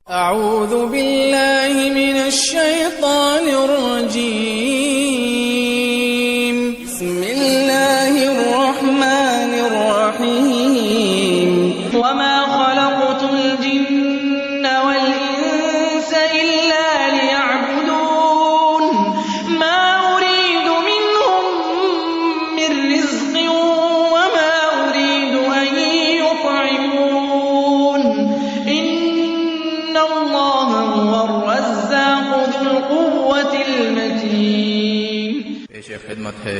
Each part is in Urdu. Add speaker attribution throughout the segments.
Speaker 1: أعوذ بالله من الشيطان الرجيم. بسم الله الرحمن الرحيم. وما خلقت الجن والإنس إلا ليعبدون ما أريد منهم من رزق وما أريد أن يطعمون إن الله هو الرزاق ذو القوة المتين.
Speaker 2: پیش خدمت ہے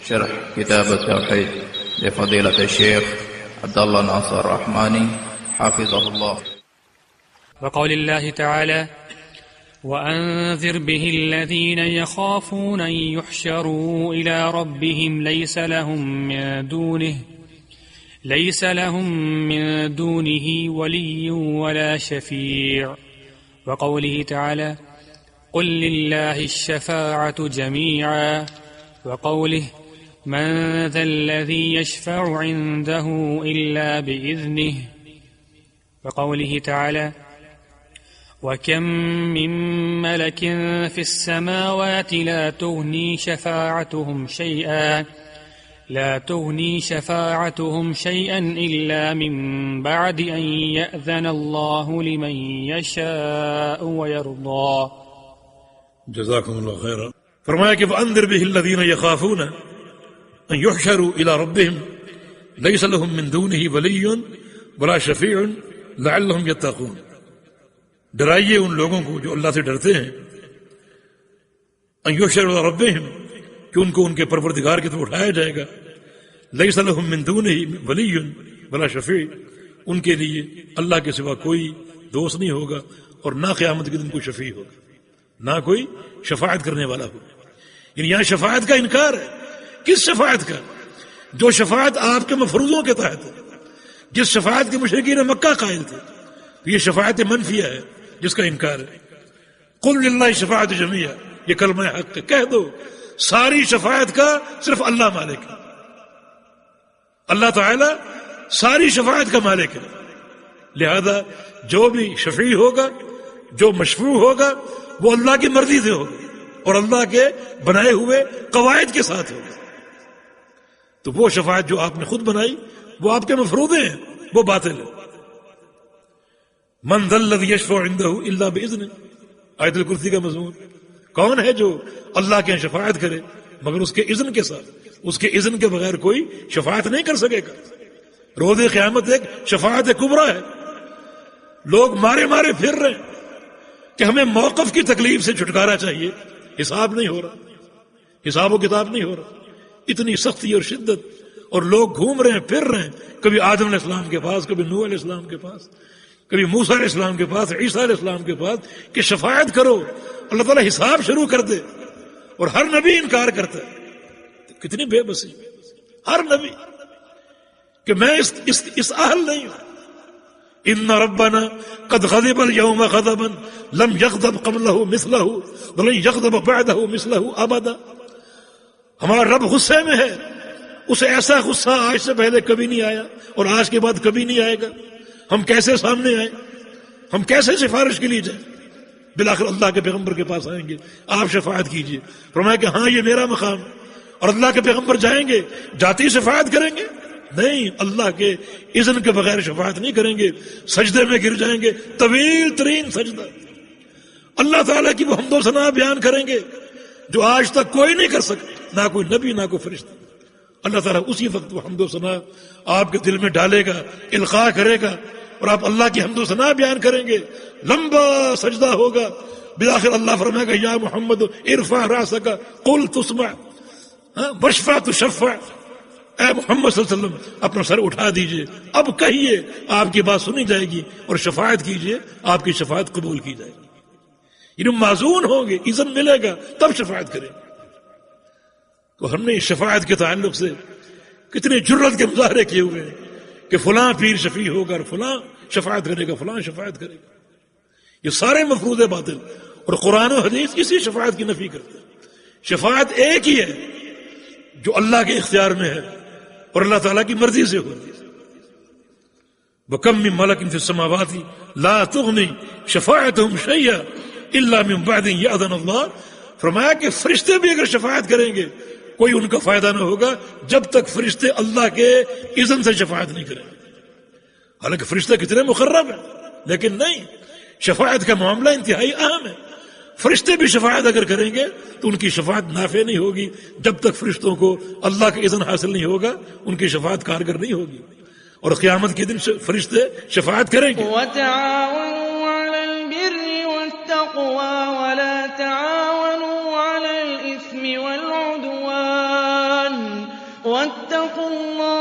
Speaker 2: شرح کتاب التوحید لفضیلۃ الشیخ عبداللہ ناصر رحمانی حافظہ اللہ.
Speaker 3: وقول الله تعالى وأنذر به الذين يخافون أن يحشروا إلى ربهم ليس لهم من دونه ولي ولا شفيع. وقوله تعالى قل لله الشفاعة جميعا. وقوله من ذا الذي يشفع عنده إلا بإذنه. وقوله تعالى وكم من ملك في السماوات لا تغني شفاعتهم شيئا إلا من بعد أن يأذن الله لمن يشاء ويرضى.
Speaker 4: جزاكم الله خيرا. فرمایا کہ وَأَنذِرْ بِهِ الَّذِينَ يَخَافُونَ أَن يُحْشَرُوا إِلَى رَبِّهِمْ لَيْسَ لَهُم مِّن دُونِهِ وَلِيٌّ وَلَا شَفِيعٌ لَعَلَّهُمْ يَتَّقُونَ. ڈرائیے ان لوگوں کو جو اللہ سے ڈرتے ہیں أَن يُحْشَرُوا إِلَى رَبِّهِمْ کہ ان کو ان کے پروردگار کی طرف اٹھایا جائے گا. لَيْسَ لَهُم مِّن دُونِهِ وَلِيٌّ وَلَا شَفِيعٌ ان کے لیے اللہ کے سوا کوئی دوست نہیں ہوگا اور نہ قیامت کے دن کوئی شفیع ہوگا، نہ کوئی شفاعت کرنے والا ہوگا. یعنی یہاں شفاعت کا انکار ہے. کس شفاعت کا؟ جو شفاعت آپ کے مفروضوں کے تحت ہے، جس شفاعت کے مشرکین مکہ قائل تھے. یہ شفاعت منفیہ ہے جس کا انکار ہے. قل للہ شفاعت جمیعا، یہ کلمہ حق ہے. کہہ دو ساری شفاعت کا صرف اللہ مالک ہے. اللہ تعالی ساری شفاعت کا مالک ہے. لہذا جو بھی شفیع ہوگا، جو مشفوع ہوگا، وہ اللہ کی مرضی سے ہوگا اور اللہ کے بنائے ہوئے قواعد کے ساتھ ہوگا. تو وہ شفاعت جو آپ نے خود بنائی وہ آپ کے مفروضے ہیں، وہ باطل ہے. من ذا الذی یشفع عنده الا باذنہ، آیت الکرسی کا مضمون. کون ہے جو اللہ کے شفاعت کرے مگر اس کے اذن کے ساتھ؟ اس کے اذن کے بغیر کوئی شفاعت نہیں کر سکے گا. روز قیامت ایک شفاعت کبریٰ ہے. لوگ مارے مارے پھر رہے ہیں کہ ہمیں موقف کی تکلیف سے چھٹکارا چاہیے. حساب نہیں ہو رہا، حساب و کتاب نہیں ہو رہا. اتنی سختی اور شدت، اور لوگ گھوم رہے ہیں پھر رہے ہیں، کبھی آدم علیہ السلام کے پاس، کبھی نوح علیہ السلام کے پاس، کبھی موسیٰ علیہ السلام کے پاس، عیسیٰ علیہ السلام کے پاس کہ شفاعت کرو. اللہ تعالیٰ حساب شروع کر دے اور ہر نبی انکار کرتا ہے. کتنی بے بسی ہر نبی کہ میں اس اہل نہیں ہوں. ان ربنا قد غضب اليوم غضبا لم يغضب قبله مثله ولن يغضب بعده مثله ابدا. ہمارا رب غصے میں ہے، اسے ایسا غصہ آج سے پہلے کبھی نہیں آیا اور آج کے بعد کبھی نہیں آئے گا. ہم کیسے سامنے آئیں؟ ہم کیسے سفارش کے لیے جائیں؟ بالآخر اللہ کے پیغمبر کے پاس آئیں گے، آپ شفاعت کیجئے. فرمایا کہ ہاں یہ میرا مقام. اور اللہ کے پیغمبر جائیں گے، جاتی شفاعت کریں گے؟ نہیں، اللہ کے اذن کے بغیر شفاعت نہیں کریں گے. سجدے میں گر جائیں گے، طویل ترین سجدہ. اللہ تعالیٰ کی وہ حمد و ثنا بیان کریں گے جو آج تک کوئی نہیں کر سکتا، نہ کوئی نبی نہ کوئی فرشتہ. اللہ تعالیٰ اسی وقت وہ حمد و ثنا آپ کے دل میں ڈالے گا، القاء کرے گا، اور آپ اللہ کی حمد و ثنا بیان کریں گے. لمبا سجدہ ہوگا. بالآخر اللہ فرمائے گا یا محمد ارفع راسک قل تسمع واشفع تشفع. اے محمد صلی اللہ علیہ وسلم اپنا سر اٹھا دیجئے، اب کہیے، آپ کی بات سنی جائے گی، اور شفاعت کیجئے، آپ کی شفاعت قبول کی جائے گی. یعنی معزون ہوں گے، اذن ملے گا تب شفاعت کریں گے. تو ہم نے شفاعت کے تعلق سے کتنے جرت کے مظاہرے کیے ہوئے ہیں کہ فلاں پیر شفیع ہوگا، فلاں شفاعت کرے گا، فلاں شفاعت کرے گا. یہ سارے مفروض باطل، اور قرآن و حدیث اسی شفاعت کی نفی کرتے ہیں. شفاعت ایک ہی ہے جو اللہ کے اختیار میں ہے اور اللہ تعالیٰ کی مرضی سے ہوتی ہے. وَكَمْ مِن مَلَكٍ فِي السَّمَاوَاتِ لَا تُغْنِي شفاعتهم شيئا الا من بعد ان يأذن الله. فرمایا کہ فرشتے بھی اگر شفاعت کریں گے کوئی ان کا فائدہ نہ ہوگا جب تک فرشتے اللہ کے اذن سے شفاعت نہیں کریں. حالانکہ فرشتے کتنے مقرب ہیں لیکن نہیں، شفاعت کا معاملہ انتہائی اہم ہے. فرشتے بھی شفاعت اگر کریں گے تو ان کی شفاعت نافع نہیں ہوگی جب تک فرشتوں کو اللہ کا اذن حاصل نہیں ہوگا، ان کی شفاعت کارگر نہیں ہوگی. اور قیامت کے دن فرشتے شفاعت کریں گے.
Speaker 1: وتعاونوا على البر والتقوى ولا تعاونوا على الإثم والعدوان واتقوا الله